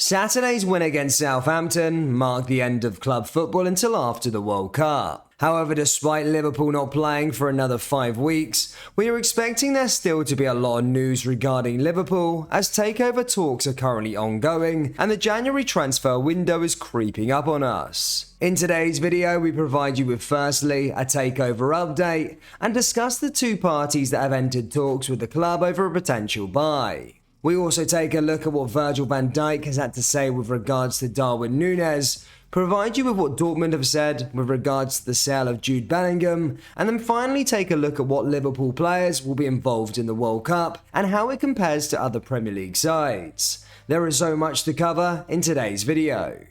Saturday's win against Southampton marked the end of club football until after the World Cup. However, despite Liverpool not playing for another 5 weeks, we are expecting there still to be a lot of news regarding Liverpool as takeover talks are currently ongoing and the January transfer window is creeping up on us. In today's video, we provide you with firstly a takeover update and discuss the two parties that have entered talks with the club over a potential buy. We also take a look at what Virgil van Dijk has had to say with regards to Nunez, provide you with what Dortmund have said with regards to the sale of Jude Bellingham, and then finally take a look at what Liverpool players will be involved in the World Cup and how it compares to other Premier League sides. There is so much to cover in today's video.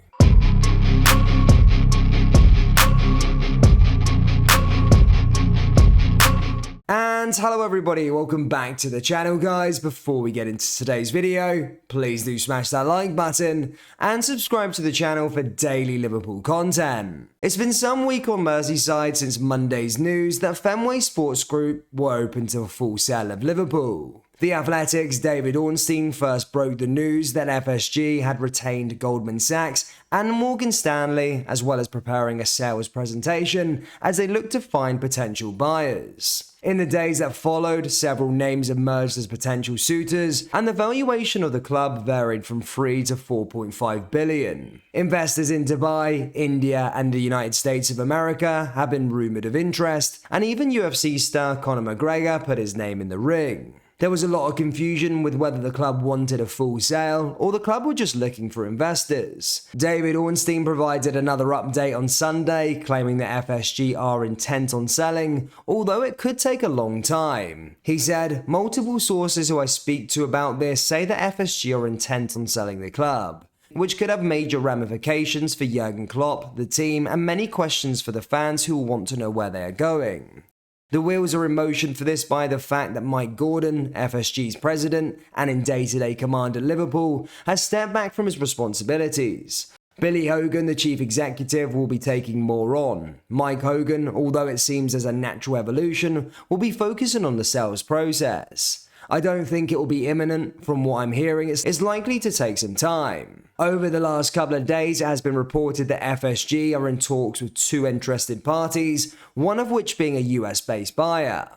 And hello everybody, welcome back to the channel guys. Before we get into today's video, please do smash that like button and subscribe to the channel for daily Liverpool content. It's been some week on Merseyside since Monday's news that Fenway Sports Group were open to a full sale of Liverpool. The Athletic's David Ornstein first broke the news that FSG had retained Goldman Sachs and Morgan Stanley, as well as preparing a sales presentation as they looked to find potential buyers. In the days that followed, several names emerged as potential suitors, and the valuation of the club varied from 3 to 4.5 billion. Investors in Dubai, India, and the United States of America have been rumored of interest, and even UFC star Conor McGregor put his name in the ring. There was a lot of confusion with whether the club wanted a full sale or the club were just looking for investors. David Ornstein provided another update on Sunday, claiming that FSG are intent on selling, although it could take a long time. He said, "Multiple sources who I speak to about this say that FSG are intent on selling the club, which could have major ramifications for Jurgen Klopp, the team, and many questions for the fans who will want to know where they are going." The wheels are in motion for this by the fact that Mike Gordon, FSG's president and in day-to-day command at Liverpool, has stepped back from his responsibilities. Billy Hogan, the chief executive, will be taking more on. Mike Hogan, although it seems as a natural evolution, will be focusing on the sales process. I don't think it will be imminent. From what I'm hearing, it's likely to take some time. Over the last couple of days, it has been reported that FSG are in talks with 2 interested parties, one of which being a US-based buyer.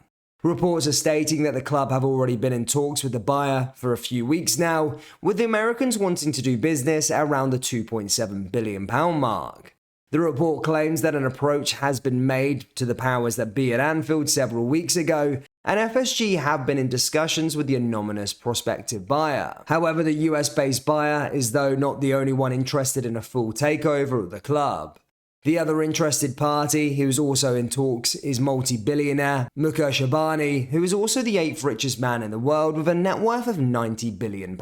Reports are stating that the club have already been in talks with the buyer for a few weeks now, with the Americans wanting to do business at around the £2.7 billion mark. The report claims that an approach has been made to the powers that be at Anfield several weeks ago, and FSG have been in discussions with the anonymous prospective buyer. However, the US-based buyer is though not the only one interested in a full takeover of the club. The other interested party, who is also in talks, is multi-billionaire Mukesh Ambani, who is also the 8th richest man in the world with a net worth of £90 billion.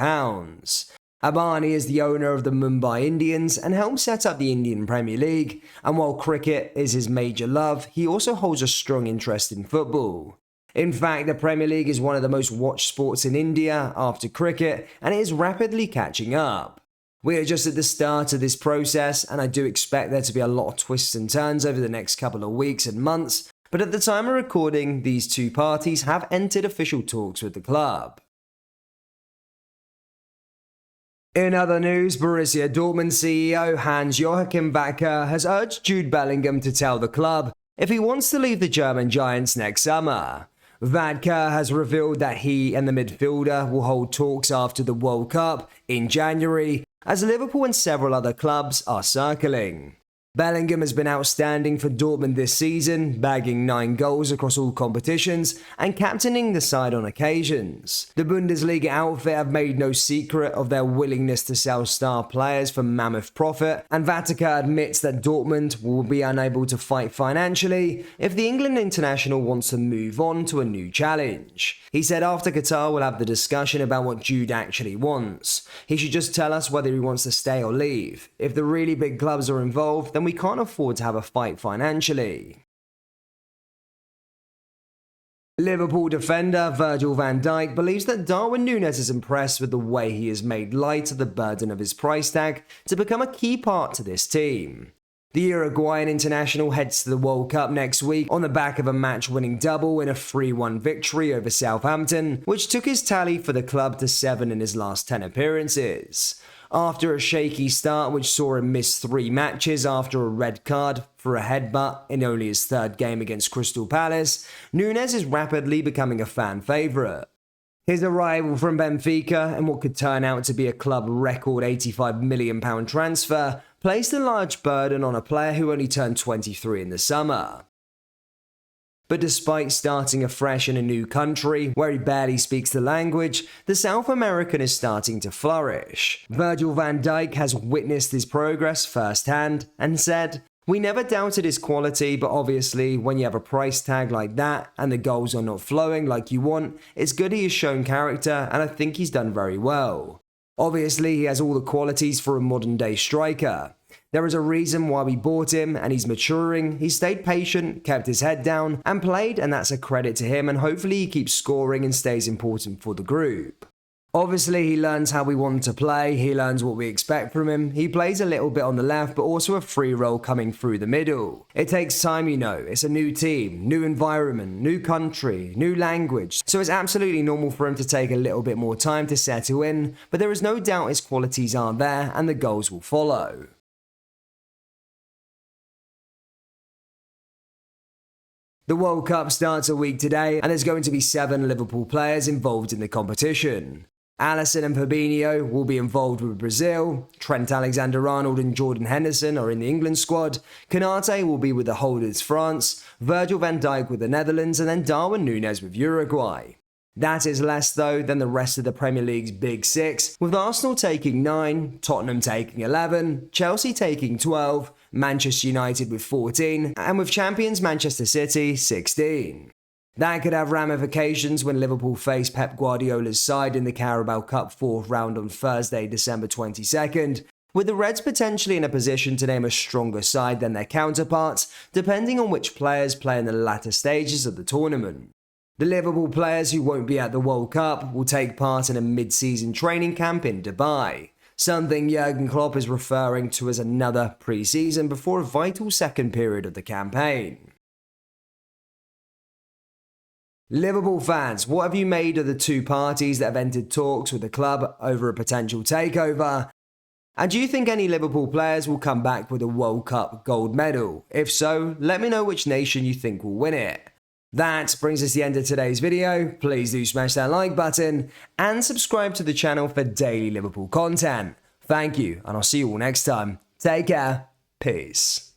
Ambani is the owner of the Mumbai Indians and helped set up the Indian Premier League, and while cricket is his major love, he also holds a strong interest in football. In fact, the Premier League is one of the most watched sports in India after cricket, and it is rapidly catching up. We are just at the start of this process, and I do expect there to be a lot of twists and turns over the next couple of weeks and months, but at the time of recording, these two parties have entered official talks with the club. In other news, Borussia Dortmund CEO Hans-Joachim Wacker has urged Jude Bellingham to tell the club if he wants to leave the German Giants next summer. Wacker has revealed that he and the midfielder will hold talks after the World Cup in January, as Liverpool and several other clubs are circling. Bellingham has been outstanding for Dortmund this season, bagging 9 goals across all competitions and captaining the side on occasions. The Bundesliga outfit have made no secret of their willingness to sell star players for mammoth profit, and Wacker admits that Dortmund will be unable to fight financially if the England international wants to move on to a new challenge. He said after Qatar will have the discussion about what Jude actually wants. He should just tell us whether he wants to stay or leave. If the really big clubs are involved, then we can't afford to have a fight financially. Liverpool defender Virgil van Dijk believes that Nunez is impressed with the way he has made light of the burden of his price tag to become a key part to this team. The Uruguayan international heads to the World Cup next week on the back of a match-winning double in a 3-1 victory over Southampton, which took his tally for the club to 7 in his last 10 appearances. After a shaky start which saw him miss 3 matches after a red card for a headbutt in only his 3rd game against Crystal Palace, Nunez is rapidly becoming a fan favourite. His arrival from Benfica and what could turn out to be a club record £85 million transfer placed a large burden on a player who only turned 23 in the summer. But despite starting afresh in a new country where he barely speaks the language, the South American is starting to flourish. Virgil van Dijk has witnessed his progress firsthand and said, "We never doubted his quality, but obviously when you have a price tag like that and the goals are not flowing like you want, it's good he has shown character and I think he's done very well. Obviously he has all the qualities for a modern day striker. There is a reason why we bought him and he's maturing. He stayed patient, kept his head down and played, and that's a credit to him, and hopefully he keeps scoring and stays important for the group. Obviously he learns how we want to play, he learns what we expect from him, he plays a little bit on the left but also a free role coming through the middle. It takes time, it's a new team, new environment, new country, new language, so it's absolutely normal for him to take a little bit more time to settle in, but there is no doubt his qualities are there and the goals will follow." The World Cup starts a week today and there's going to be 7 Liverpool players involved in the competition. Alisson and Fabinho will be involved with Brazil, Trent Alexander-Arnold and Jordan Henderson are in the England squad, Konate will be with the holders France, Virgil van Dijk with the Netherlands and then Darwin Nunez with Uruguay. That is less though than the rest of the Premier League's Big 6, with Arsenal taking 9, Tottenham taking 11, Chelsea taking 12, Manchester United with 14, and with champions Manchester City 16. That could have ramifications when Liverpool face Pep Guardiola's side in the Carabao Cup 4th round on Thursday, December 22nd, with the Reds potentially in a position to name a stronger side than their counterparts, depending on which players play in the latter stages of the tournament. The Liverpool players who won't be at the World Cup will take part in a mid-season training camp in Dubai, something Jurgen Klopp is referring to as another pre-season before a vital second period of the campaign. Liverpool fans, what have you made of the 2 parties that have entered talks with the club over a potential takeover? And do you think any Liverpool players will come back with a World Cup gold medal? If so, let me know which nation you think will win it. That brings us to the end of today's video. Please do smash that like button and subscribe to the channel for daily Liverpool content. Thank you, and I'll see you all next time. Take care. Peace.